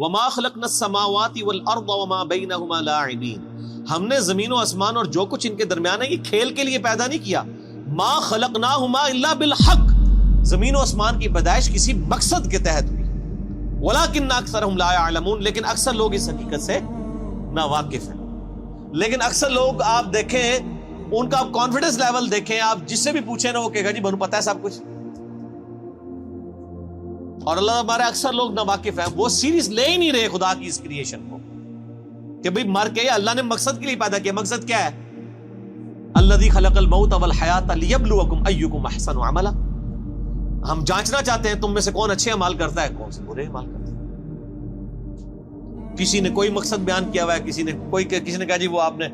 وما خلقنا السماوات والارض وما بينهما لاعبین، ہم نے زمین و آسمان اور جو کچھ ان کے درمیان ہے یہ کھیل کے لیے پیدا نہیں کیا. ما خلقناہما الا بالحق، زمین و آسمان کی پیدائش کسی مقصد کے تحت ہوئی. ولکن اکثرهم لا يعلمون، لیکن اکثر لوگ اس حقیقت سے ناواقف ہیں. لیکن اکثر لوگ آپ دیکھیں ان کا آپ کانفیڈنس لیول دیکھیں، آپ جس سے بھی پوچھیں نا وہ کہے گا جی بنو پتہ ہے سب کچھ. اور اللہ ہمارے اکثر لوگ ناواقف ہیں، وہ سیریس لے ہی نہیں رہے خدا کی اس کریشن کو کہ بھئی مر کے اللہ نے مقصد کے لیے پیدا کیا. مقصد کیا ہے؟ الذی خلق الموت والحیات لیبلوکم ایکم احسن عملا. ہم جانچنا چاہتے ہیں تم میں سے کون اچھے اعمال کرتا ہے، کون سے برے اعمال کرتا ہے. کسی نے کوئی مقصد بیان کیا ہوا ہے، کسی نے کہا جی وہ آپ نے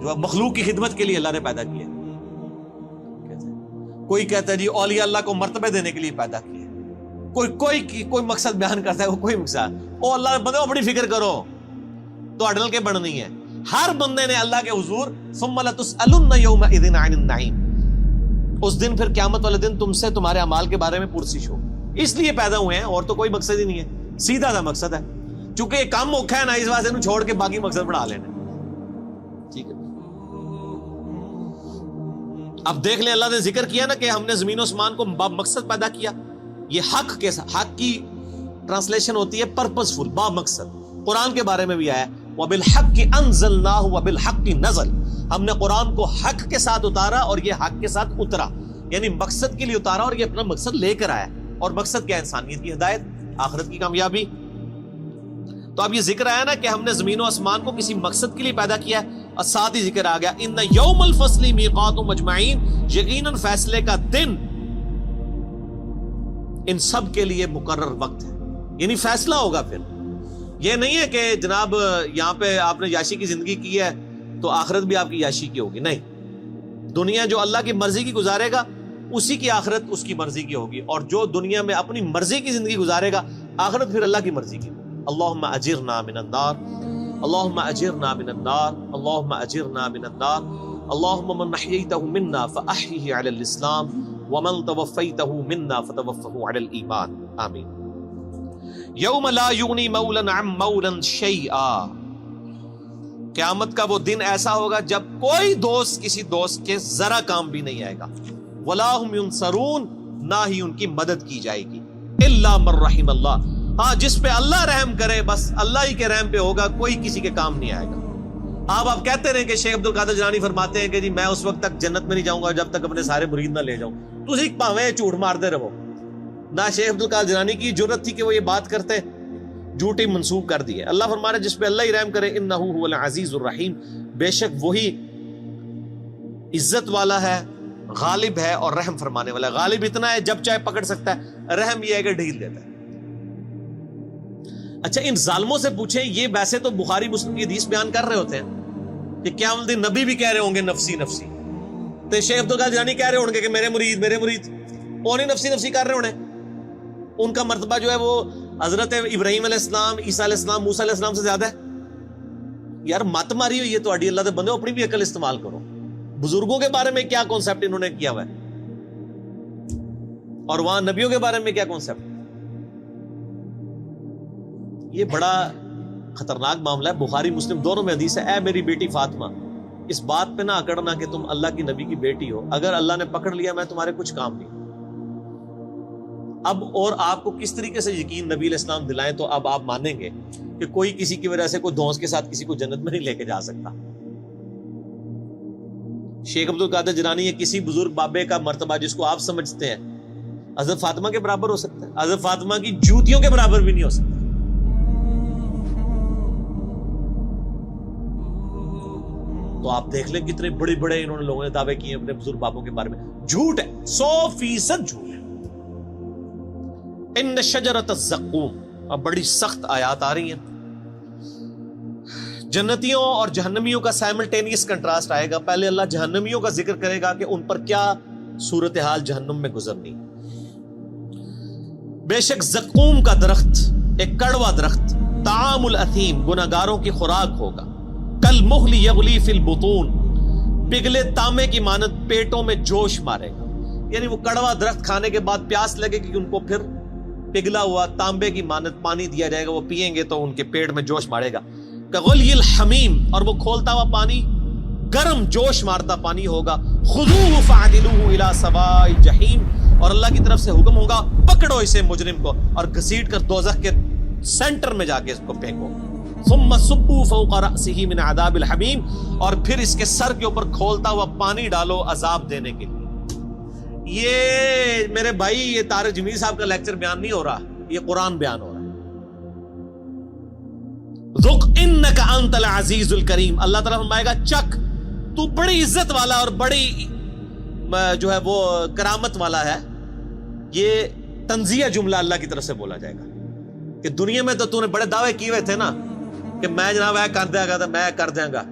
جو مخلوق کی خدمت کے لیے اللہ نے پیدا کیا. کوئی کہتا ہے جی اولیاء اللہ کو مرتبے دینے کے لیے پیدا کیا. کوئی مقصد بیان کرتا ہے، وہ کوئی مقصد او اللہ بندے اپنی فکر کرو تو اڈل کے بڑھنی ہے. ہر بندے نے اللہ کے حضور ثم لتسألن یومئذ عن النعیم، اس دن پھر قیامت والے دن تم سے تمہارے اعمال کے بارے میں پرسش ہو. اس لیے پیدا ہوئے ہیں اور تو کوئی مقصد ہی نہیں ہے، سیدھا سا مقصد ہے. چونکہ یہ کام اوکھا ہے نا، اس واسطے چھوڑ کے باقی مقصد بڑھا لینا. ٹھیک ہے، اب دیکھ لیں اللہ نے ذکر کیا نا کہ ہم نے زمین و آسمان کو مقصد پیدا کیا. یہ حق کے ساتھ، حق کی ٹرانسلیشن ہوتی ہے پرپسفل، با مقصد. قرآن کے بارے میں بھی آیا وَبِالْحَقِّ أَنزَلْنَاهُ وَبِالْحَقِّ نَزَلَ، ہم نے قرآن کو حق کے ساتھ اتارا اور یہ حق کے ساتھ اترا. یعنی مقصد کے لیے اتارا اور یہ اپنا مقصد لے کر آیا. اور مقصد کیا؟ انسانیت کی ہدایت، آخرت کی کامیابی. تو اب یہ ذکر آیا نا کہ ہم نے زمین و آسمان کو کسی مقصد کے لیے پیدا کیا ہے، اور ساتھ ہی ذکر آ گیا ان یوم الفصل میقاتهم اجمعین، یقیناً فیصلے کا دن ان سب کے لیے مقرر وقت ہے. یعنی فیصلہ ہوگا. پھر یہ نہیں ہے کہ جناب یہاں پہ آپ نے یاشی کی زندگی کی ہے تو آخرت بھی آپ کی یاشی کی ہوگی. نہیں، دنیا جو اللہ کی مرضی کی گزارے گا اسی کی آخرت اس کی مرضی کی ہوگی، اور جو دنیا میں اپنی مرضی کی زندگی گزارے گا آخرت پھر اللہ کی مرضی کی. اللہم اجرنا من النار، اللہم اجرنا من النار، اللہم اجرنا من النار. اللہم من احییتہ منا فاحیہ علی الاسلام ومن توفیتہ منا فتوفہ علی الایمان. آمین. یوم لا یغنی مولا عن مولا شیئا، قیامت کا وہ دن ایسا ہوگا جب کوئی دوست کسی دوست کے ذرا کام بھی نہیں آئے گا. ولا هم ينصرون، نہ ہی ان کی مدد کی جائے گی. الا من رحم اللہ، ہاں جس پہ اللہ رحم کرے بس اللہ ہی کے رحم پہ ہوگا، کوئی کسی کے کام نہیں آئے گا. آپ کہتے رہے کہ شیخ عبد القادر جیلانی فرماتے ہیں کہ جی میں اس وقت تک جنت میں نہیں جاؤں گا جب تک اپنے سارے مرید نہ لے جاؤں. تسی پاویں جھوٹ مارتے رہو. نہ شیخ عبد القادر جیلانی کی جرت تھی کہ وہ یہ بات کرتے، جھوٹی منسوب کر دی ہے. اللہ فرما رہا ہے جس پہ اللہ ہی رحم کرے انہ هو العزیز الرحیم، بے شک وہی عزت والا ہے، غالب ہے اور رحم فرمانے والا ہے. غالب اتنا ہے جب چاہے پکڑ سکتا ہے، رحم یہ ہے کہ ڈھیل دیتا ہے. اچھا ان ظالموں سے پوچھیں، یہ ویسے تو بخاری مسلم کی حدیث بیان کر رہے ہوتے ہیں کہ قیامت دن نبی بھی کہہ رہے ہوں گے نفسی نفسی، تو شیخ عبد القادر جیلانی کہہ رہے ہوں گے کہ میرے مرید میرے مرید، اور نہیں نفسی نفسی کر رہے ہونے. ان کا مرتبہ جو ہے وہ حضرت ابراہیم علیہ السلام، عیسیٰ علیہ السلام، موسیٰ علیہ السلام سے زیادہ ہے. یار مت ماری ہوئی ہے تو اللہ دے بندے اپنی بھی عقل استعمال کرو. بزرگوں کے بارے میں کیا کانسیپٹ انہوں نے کیا ہوا ہے اور وہاں نبیوں کے بارے میں کیا کانسیپٹ. یہ بڑا خطرناک معاملہ ہے. بخاری مسلم دونوں میں حدیث ہے اے میری بیٹی فاطمہ، اس بات پہ نہ اکڑنا کہ تم اللہ کی نبی کی بیٹی ہو، اگر اللہ نے پکڑ لیا میں تمہارے کچھ کام نہیں. اب اور آپ کو کس طریقے سے یقین نبی علیہ السلام دلائیں تو اب آپ مانیں گے کہ کوئی کسی کی وجہ سے کوئی دھونس کے ساتھ کسی کو جنت میں نہیں لے کے جا سکتا. شیخ عبد القادر جیلانی ہے کسی بزرگ بابے کا مرتبہ جس کو آپ سمجھتے ہیں حضرت فاطمہ کے برابر ہو سکتا ہے، حضرت فاطمہ کی جوتیوں کے برابر بھی نہیں ہو سکتا. تو آپ دیکھ لیں کتنے بڑے بڑے انہوں نے لوگوں نے دعوے کیے اپنے بزرگ بابوں کے بارے میں. جھوٹ ہے، 100% جھوٹ ہے. ان شجرۃ الزقوم، اب بڑی سخت آیات آ رہی ہیں. جنتیوں اور جہنمیوں کا سائملٹینیس کنٹراسٹ آئے گا. پہلے اللہ جہنمیوں کا ذکر کرے گا کہ ان پر کیا صورتحال جہنم میں گزرنی. بے شک زقوم کا درخت ایک کڑوا درخت، طعام الاثیم گناہگاروں کی خوراک ہوگا. کالمہل یغلی فی البطون، پگھلے تانبے کی مانند پیٹوں میں جوش مارے گا. یعنی وہ کڑوا درخت کھانے کے بعد پیاس لگے گی ان کو، پھر پگھلا ہوا تانبے کی مانند پانی دیا جائے گا، وہ پیئیں گے تو ان کے پیٹ میں جوش مارے گا، کغلی الحمیم، اور وہ کھولتا ہوا پانی گرم جوش مارتا پانی ہوگا، خذوہ فاعدلوہ الی سواء الجحیم، اور اللہ کی طرف سے حکم ہوگا پکڑو اسے مجرم کو اور گھسیٹ کر دوزخ کے سینٹر میں جا کے اس کو پھینکو، ثم صبوا فوق رأسہ من عذاب الحمیم، اور پھر اس کے سر کے اوپر کھولتا ہوا پانی ڈالو عذاب دینے کے لیے۔ یہ میرے بھائی یہ طارق جمیل صاحب کا لیکچر بیان نہیں ہو رہا، یہ قرآن بیان ہو رہا ہے۔ ذق انک انت العزیز الکریم، اللہ تعالیٰ فرمائے گا چک، تو بڑی عزت والا اور بڑی جو ہے وہ کرامت والا ہے۔ یہ تنزیہ جملہ اللہ کی طرف سے بولا جائے گا کہ دنیا میں تو نے بڑے دعوے کیے ہوئے تھے نا کہ میں جناب کر دیا گا، میں کر دیا گا،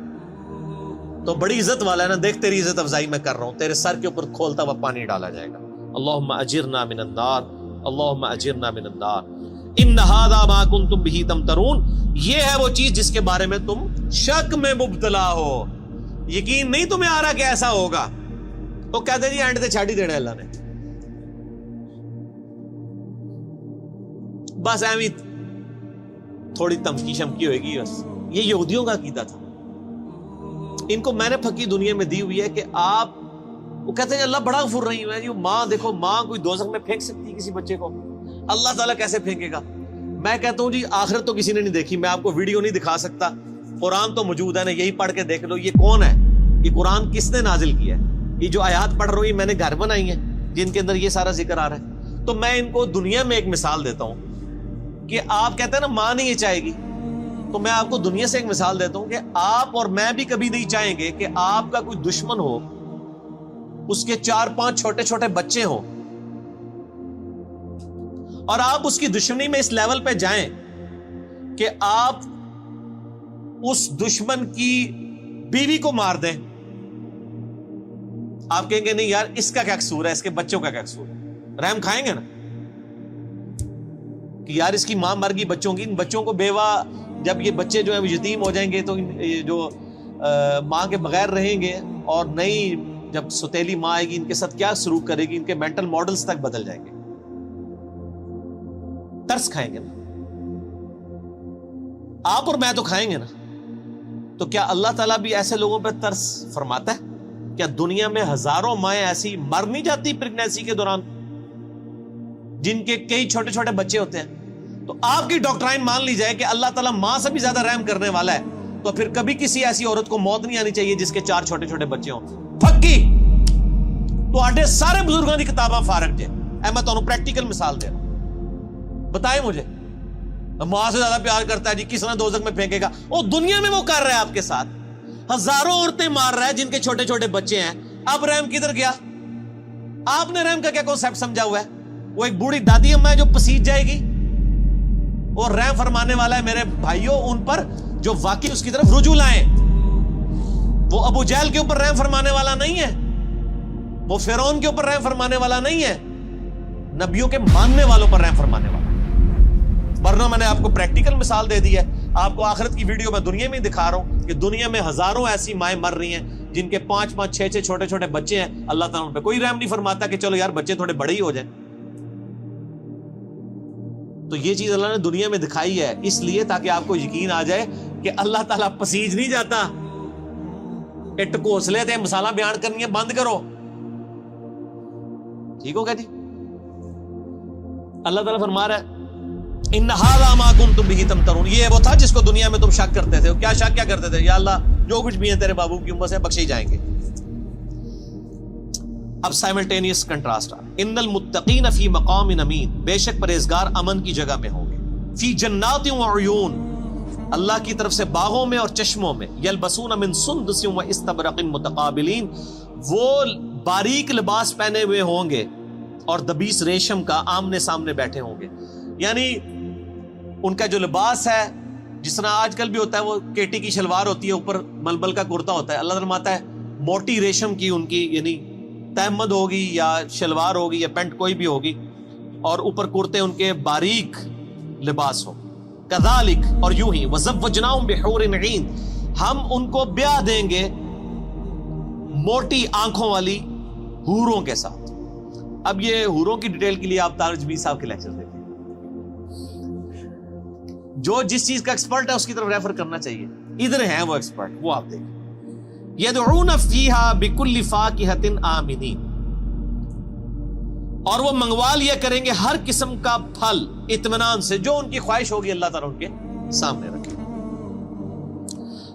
تو بڑی عزت والا ہے نا، دیکھ تیری عزت افزائی میں کر رہا ہوں، تیرے سر کے اوپر کھولتا ہوا پانی ڈالا جائے گا۔ اللہم اجرنا من النار، اللہم اجرنا من النار، ان ھذا ما کنتم بہ تمترون، یہ ہے وہ چیز جس کے بارے میں تم شک میں مبتلا ہو، یقین نہیں تمہیں آ رہا کہ ایسا ہوگا، وہ کہتے جی اینڈ تے چھاڑ ہی دینا اللہ نے، بس ایویں تھوڑی تمکی شمکی ہوئے گی بس۔ یہ یہودیوں کا عقیدہ تھا، ان کو میں نے پھکی دنیا میں دی ہوئی ہے کہ آپ، وہ کہتے ہیں اللہ بڑا غفور رحیم ہے، یہ ماں دیکھو، ماں کوئی دوزخ میں پھینک سکتی ہے کسی بچے کو، اللہ تعالیٰ کیسے پھینکے گا؟ میں کہتا ہوں جی آخرت تو کسی نے نہیں دیکھی، میں آپ کو ویڈیو نہیں دکھا سکتا، قرآن تو موجود ہے نا، یہی پڑھ کے دیکھ لو، یہ کون ہے، یہ قرآن کس نے نازل کیا ہے، یہ جو آیات پڑھ رہی میں نے گھر بنائی ہیں جن کے اندر یہ سارا ذکر آ رہا ہے۔ تو میں ان کو دنیا میں ایک مثال دیتا ہوں کہ آپ کہتے ہیں نا ماں نہیں یہ چاہے گی، تو میں آپ کو دنیا سے ایک مثال دیتا ہوں کہ آپ اور میں بھی کبھی نہیں چاہیں گے کہ آپ کا کوئی دشمن ہو، اس کے 4-5 چھوٹے چھوٹے بچے ہوں، اور آپ اس کی دشمنی میں اس لیول پہ جائیں کہ آپ اس دشمن کی بیوی کو مار دیں۔ آپ کہیں گے نہیں یار اس کا کیا قصور ہے، اس کے بچوں کا کیا قصور ہے، رحم کھائیں گے نا کہ یار اس کی ماں مر گئی بچوں کی، ان بچوں کو بیوہ، جب یہ بچے جو ہیں وہ یتیم ہو جائیں گے تو جو ماں کے بغیر رہیں گے، اور نئی جب ستیلی ماں آئے گی ان کے ساتھ کیا سلوک کرے گی، ان کے مینٹل ماڈلز تک بدل جائیں گے، ترس کھائیں گے نا، آپ اور میں تو کھائیں گے نا۔ تو کیا اللہ تعالیٰ بھی ایسے لوگوں پہ ترس فرماتا ہے؟ کیا دنیا میں ہزاروں مائیں ایسی مر نہیں جاتی پریگنینسی کے دوران جن کے کئی چھوٹے چھوٹے بچے ہوتے ہیں؟ تو آپ کی ڈاکٹرائن مان لی جائے کہ اللہ تعالیٰ ماں سے بھی زیادہ رحم کرنے والا ہے، تو پھر کبھی کسی ایسی عورت کو موت نہیں آنی چاہیے جس کے 4 چھوٹے چھوٹے بچے ہوں۔ پھکی تو آڈے سارے بزرگوں کی کتاباں فارغ جے، میں تو پریکٹیکل مثال دے رہا ہوں، بتائیں مجھے ماں سے زیادہ پیار کرتا ہے جی، کس نے دوزخ میں پھینکے گا؟ وہ دنیا میں وہ کر رہا ہے آپ کے ساتھ، ہزاروں عورتیں مار رہا ہے جن کے چھوٹے چھوٹے بچے ہیں، اب رحم کدھر گیا؟ آپ نے رحم کا کیا کنسیپٹ سمجھا ہوا ہے؟ وہ ایک بوڑھی دادی اماں ہے جو پسیج جائے گی، اور رحم فرمانے والا ہے میرے بھائیوں ان پر جو واقعی اس کی طرف رجوع لائیں۔ وہ ابو جہل کے اوپر رحم فرمانے والا نہیں ہے، وہ فرعون کے اوپر رحم فرمانے والا نہیں ہے، نبیوں کے ماننے والوں پر رحم فرمانے والا۔ ورنہ میں نے آپ کو پریکٹیکل مثال دے دی ہے، آپ کو آخرت کی ویڈیو میں دنیا میں دکھا رہا ہوں کہ دنیا میں ہزاروں ایسی مائیں مر رہی ہیں جن کے 5-5 6-6 چھوٹے چھوٹے بچے ہیں، اللہ تعالیٰ ان پہ کوئی رحم نہیں فرماتا کہ چلو یار بچے تھوڑے بڑے ہی ہو جائیں۔ تو یہ چیز اللہ نے دنیا میں دکھائی ہے اس لیے تاکہ آپ کو یقین آ جائے کہ اللہ تعالیٰ پسیج نہیں جاتا۔ اٹ گھونسلے تھے مثالہ بیان کرنی ہے بند کرو، ٹھیک ہوگا جی؟ اللہ تعالیٰ فرما رہا ہے ان ھذا ما کنتم بہ تمترون، یہ وہ تھا جس کو دنیا میں تم شک کرتے تھے۔ کیا شک کیا کرتے تھے؟ یا اللہ جو کچھ بھی ہیں تیرے بابو کی امت سے بخشے ہی جائیں گے۔ اب سائملٹینیس کنٹراسٹ، ان المتقین فی مقام امین، بے شک پرہیزگار امن کی جگہ میں ہوں گے، فی جنات و عیون، اللہ کی طرف سے باغوں میں اور چشموں میں، یلبسون من سندس و استبرق متقابلین، وہ باریک لباس پہنے ہوئے ہوں گے اور دبیس ریشم کا آمنے سامنے بیٹھے ہوں گے۔ یعنی ان کا جو لباس ہے جس طرح آج کل بھی ہوتا ہے، وہ کیٹی کی شلوار ہوتی ہے، اوپر ململ کا کرتا ہوتا ہے، اللہ فرماتا ہے موٹی ریشم کی ان کی یعنی تہمد ہوگی یا شلوار ہوگی یا پینٹ کوئی بھی ہوگی، اور اوپر کرتے ان کے باریک لباس ہو۔ کذالک، اور یوں ہی، وزوجناہم بحور عین، ہم ان کو بیاہ دیں گے موٹی آنکھوں والی حوروں کے ساتھ۔ اب یہ حوروں کی ڈیٹیل کے لیے آپ طارق جمیل صاحب کے لیکچر دیکھیں، جو جس چیز کا ایکسپرٹ ہے اس کی طرف ریفر کرنا چاہیے. ادھر ہیں وہ ایکسپرٹ, وہ آپ دیکھیں. یدعون فیہا بکل فاکہۃ آمنین, اور وہ منگوا لیا کریں گے ہر قسم کا پھل اطمینان سے, جو ان کی خواہش ہوگی اللہ تعالیٰ ان کے سامنے رکھے.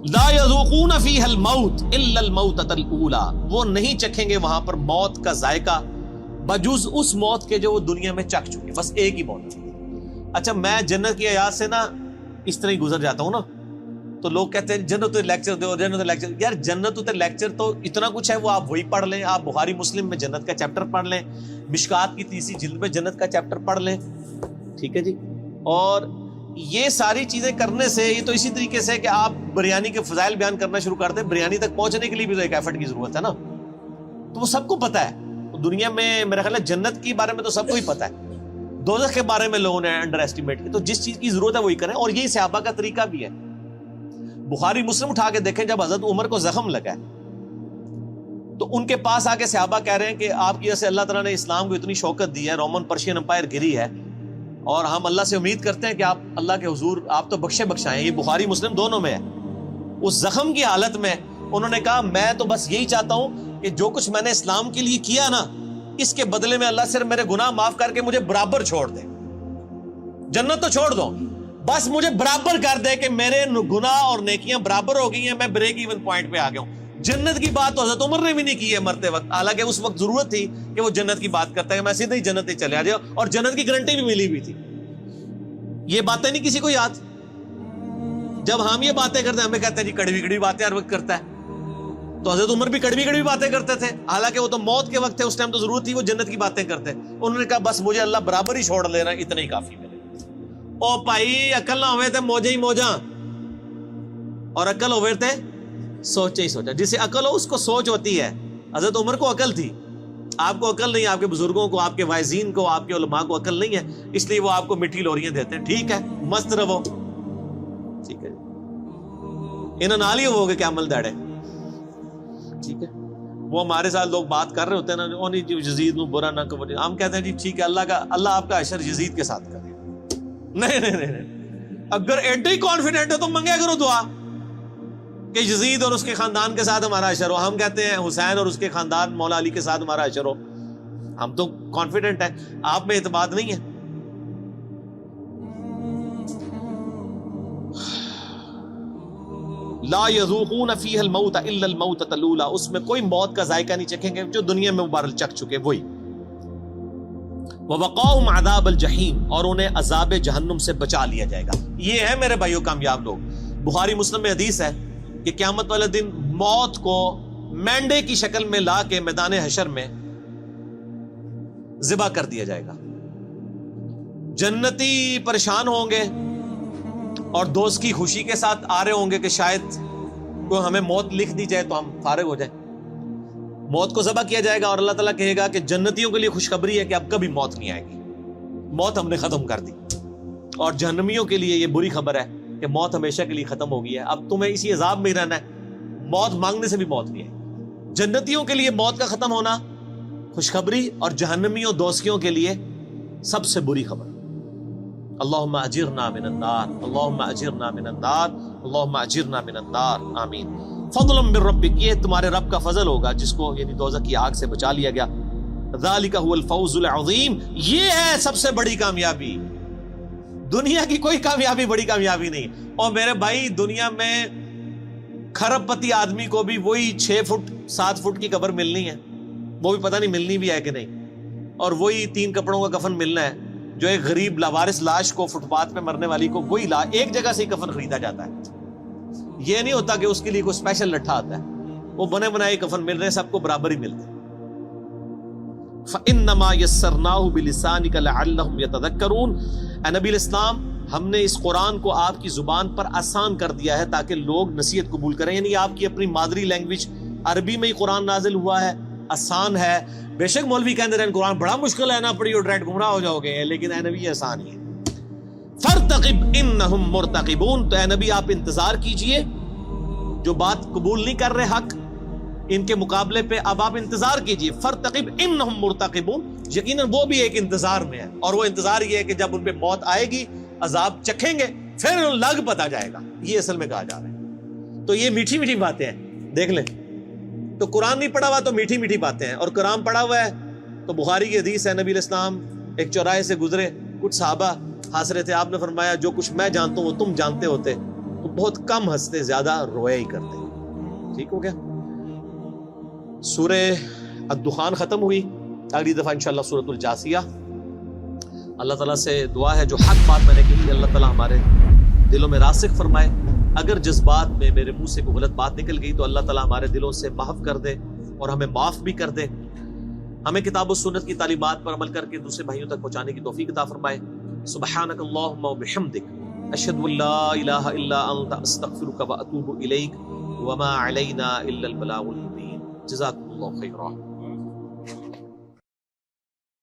لا یذوقون فیہا الموت الا الموتۃ الاولی, وہ نہیں چکھیں گے وہاں پر موت کا ذائقہ بجز اس موت کے جو وہ دنیا میں چکھ چکے, بس ایک ہی موت. اچھا میں جنت کی آیات سے نا اس طرح ہی گزر جاتا ہوں نا, تو لوگ کہتے ہیں جنت لیکچر دو, جنت لیکچر. یار جنت لیکچر تو اتنا کچھ ہے, وہ آپ وہی پڑھ لیں. آپ بخاری مسلم میں جنت کا چیپٹر پڑھ لیں, مشکات کی 30 جلد میں جنت کا چیپٹر پڑھ لیں, ٹھیک ہے جی. اور یہ ساری چیزیں کرنے سے, یہ تو اسی طریقے سے کہ آپ بریانی کے فضائل بیان کرنا شروع کر دیں, بریانی تک پہنچنے کے لیے بھی تو ایک ایفرٹ کی ضرورت ہے نا. تو وہ سب کو پتا ہے دنیا میں, میرا خیال ہے جنت کے بارے میں تو سب کو ہی پتا ہے, دوزخ کے بارے میں لوگوں نے انڈر ایسٹیمیٹ کی. تو جس چیز کی ضرورت ہے وہی کریں, اور یہی صحابہ کا طریقہ بھی ہے. بخاری مسلم اٹھا کے دیکھیں, جب حضرت عمر کو زخم لگا ہے تو ان کے پاس آ کے صحابہ کہہ رہے ہیں کہ آپ کی وجہ سے اللہ تعالیٰ نے اسلام کو اتنی شوکت دی ہے, رومن پرشین امپائر گری ہے, اور ہم اللہ سے امید کرتے ہیں کہ آپ اللہ کے حضور آپ تو بخشے بخشائیں. یہ بخاری مسلم دونوں میں ہے. اس زخم کی حالت میں انہوں نے کہا میں تو بس یہی چاہتا ہوں کہ جو کچھ میں نے اسلام کے لیے کیا نا, اس کے بدلے میں اللہ صرف میرے گناہ معاف کر کے مجھے برابر چھوڑ دے. جنت تو چھوڑ دو, بس مجھے برابر کر دے کہ میرے گناہ اور نیکیاں برابر ہو گئی ہیں, میں بریک ایون پوائنٹ پہ آ گیا ہوں. جنت کی بات تو حضرت عمر نے بھی نہیں کی ہے مرتے وقت, حالانکہ اس وقت ضرورت تھی کہ وہ جنت کی بات کرتا ہے, میں سیدھے ہی جنت ہی چلے آ جاؤ, اور جنت کی گارنٹی بھی ملی بھی تھی. یہ باتیں نہیں کسی کو یاد. جب ہم یہ باتیں کرتے ہیں ہمیں کہتے ہیں جی کڑوی کڑوی باتیں ہر وقت کرتا ہے. تو حضرت عمر بھی کڑوی کڑوی باتیں کرتے تھے, حالانکہ وہ تو موت کے وقت تھے, اس ٹائم تو ضرورت تھی وہ جنت کی باتیں کرتے. انہوں نے کہا بس مجھے اللہ برابر ہی چھوڑ لینا, اتنا ہی کافی میرے. او بھائی عقل نہ ہوئے تھے موجے ہی موجاں, اور عقل ہوئے تھے سوچے ہی سوچا. جسے عقل ہو اس کو سوچ ہوتی ہے. حضرت عمر کو عقل تھی, آپ کو عقل نہیں, آپ کے بزرگوں کو, آپ کے واعظین کو, آپ کے علماء کو عقل نہیں ہے, اس لیے وہ آپ کو مٹھی لوریاں دیتے ہیں. ٹھیک ہے مست رہو, ٹھیک ہے, انہاں نال ہی ہو گے کیا عمل داڑے, ٹھیک ہے. وہ ہمارے ساتھ لوگ بات کر رہے ہوتے ہیں نا, جی یزید نو برا نہ کرو, ہم کہتے ہیں جی ٹھیک ہے اللہ آپ کا حشر یزید کے ساتھ کرے. نہیں, اگر ایڈے ہی کانفیڈنٹ ہو تو منگے کرو دعا کہ یزید اور اس کے خاندان کے ساتھ ہمارا حشر ہو. ہم کہتے ہیں حسین اور اس کے خاندان مولا علی کے ساتھ ہمارا حشر ہو. ہم تو کانفیڈنٹ ہیں, آپ میں اعتماد نہیں ہے. لا یذوقون فیہا الموت الا الموتۃ الاولی, اس میں کوئی موت کا ذائقہ نہیں چکھیں گے جو دنیا میں مبارل چکھ چکے وہی. وَوَقَاهُمْ عَذَابَ الْجَحِيمِ, اور انہیں عذاب جہنم سے بچا لیا جائے گا. یہ ہے میرے بھائیوں کامیاب لوگ. بخاری مسلم میں حدیث ہے کہ قیامت والے دن موت کو مینڈے کی شکل میں لا کے میدان حشر میں ذبح کر دیا جائے گا. جنتی پریشان ہوں گے اور دوست کی خوشی کے ساتھ آ رہے ہوں گے کہ شاید کوئی ہمیں موت لکھ دی جائے تو ہم فارغ ہو جائیں. موت کو ذبح کیا جائے گا اور اللہ تعالیٰ کہے گا کہ جنتیوں کے لیے خوشخبری ہے کہ اب کبھی موت نہیں آئے گی, موت ہم نے ختم کر دی. اور جہنمیوں کے لیے یہ بری خبر ہے کہ موت ہمیشہ کے لیے ختم ہو گئی ہے, اب تمہیں اسی عذاب میں ہی رہنا ہے, موت مانگنے سے بھی موت نہیں آئے. جنتیوں کے لیے موت کا ختم ہونا خوشخبری, اور جہنمیوں دوستیوں کے لیے سب سے بری خبر. اللہم اجرنا من النار, اللہم اجرنا من النار, اللہم اجرنا من النار, آمین. فضل من ربک, یہ تمہارے رب کا فضل ہوگا جس کو یعنی دوزخ کی آگ سے بچا لیا گیا. ذالک هو الفوز العظیم, یہ ہے سب سے بڑی کامیابی. دنیا کی کوئی کامیابی بڑی کامیابی نہیں. اور میرے بھائی دنیا میں کھرب پتی آدمی کو بھی وہی 6 فٹ 7 فٹ کی قبر ملنی ہے, وہ بھی پتہ نہیں ملنی بھی ہے کہ نہیں, اور وہی 3 کپڑوں کا کفن ملنا ہے. جو ایک غریب لاوارث لاش کو, فٹ پاتھ پہ مرنے والی کو, وہی ایک جگہ سے ہی کفن خریدا جاتا ہے. یہ نہیں ہوتا کہ اس کے لیے کوئی اسپیشل لٹھا آتا ہے, وہ بنے بنائے کفن مل رہے ہیں, سب کو برابر ہی ملتے ہیں. فَإِنَّمَا يَسَّرْنَاهُ بِلِسَانِكَ لَعَلَّهُمْ يَتَذَكَّرُونَ, اے نبی الاسلام ہم نے اس قرآن کو آپ کی زبان پر آسان کر دیا ہے تاکہ لوگ نصیحت قبول کریں. یعنی آپ کی اپنی مادری لینگویج عربی میں ہی قرآن نازل ہوا ہے, آسان ہے. بے شک مولوی کہتے رہے قرآن بڑا مشکل ہے, نہ پڑھی اور ڈائریکٹ گمراہ ہو جاؤ گے, لیکن اے نبی آسان ہی ہے. فَارْتَقِبْ إِنَّهُمْ مُرْتَقِبُونَ, تو اے نبی آپ انتظار کیجئے, جو بات قبول نہیں کر رہے حق ان کے مقابلے پہ اب آپ انتظار کیجئے. فَارْتَقِبْ إِنَّهُمْ مُرْتَقِبُونَ, یقیناً وہ بھی ایک انتظار میں ہے, اور وہ انتظار یہ ہے کہ جب ان پہ موت آئے گی, عذاب چکھیں گے, پھر لگ پتا جائے گا، یہ اصل میں کہا جا رہا ہے۔ تو یہ میٹھی میٹھی باتیں ہیں، دیکھ لیں۔ تو قرآن نہیں پڑھا ہوا تو میٹھی میٹھی باتیں ہیں، اور قرآن پڑھا ہوا ہے تو بخاری کی حدیث ہے، نبی علیہ السلام ایک چوراہے سے گزرے، کچھ صحابہ ہنس رہے تھے، آپ نے فرمایا جو کچھ میں جانتا ہوں وہ تم جانتے ہوتے تو بہت کم ہنستے، زیادہ رویا ہی کرتے۔ ٹھیک ہو گیا؟ سورہ الدخان ختم ہوئی، اگلی دفعہ انشاءاللہ سورۃ الجاثیہ۔ اللہ تعالیٰ سے دعا ہے جو حق بات میں نے کہی اللہ تعالیٰ ہمارے دلوں میں راسخ فرمائے، اگر جذبات میں میرے منہ سے کوئی غلط بات نکل گئی تو اللہ تعالیٰ ہمارے دلوں سے محو کر دے اور ہمیں معاف بھی کر دے، ہمیں کتاب و سنت کی تعلیمات پر عمل کر کے دوسرے بھائیوں تک پہنچانے کی توفیق عطا فرمائے۔ سبحانک اللہم و بحمدک، اشہد ان لا الہ الا انت، استغفرک و اتوب الیک، وما علینا الا البلاغ المبین۔ جزاکم اللہ خیرا۔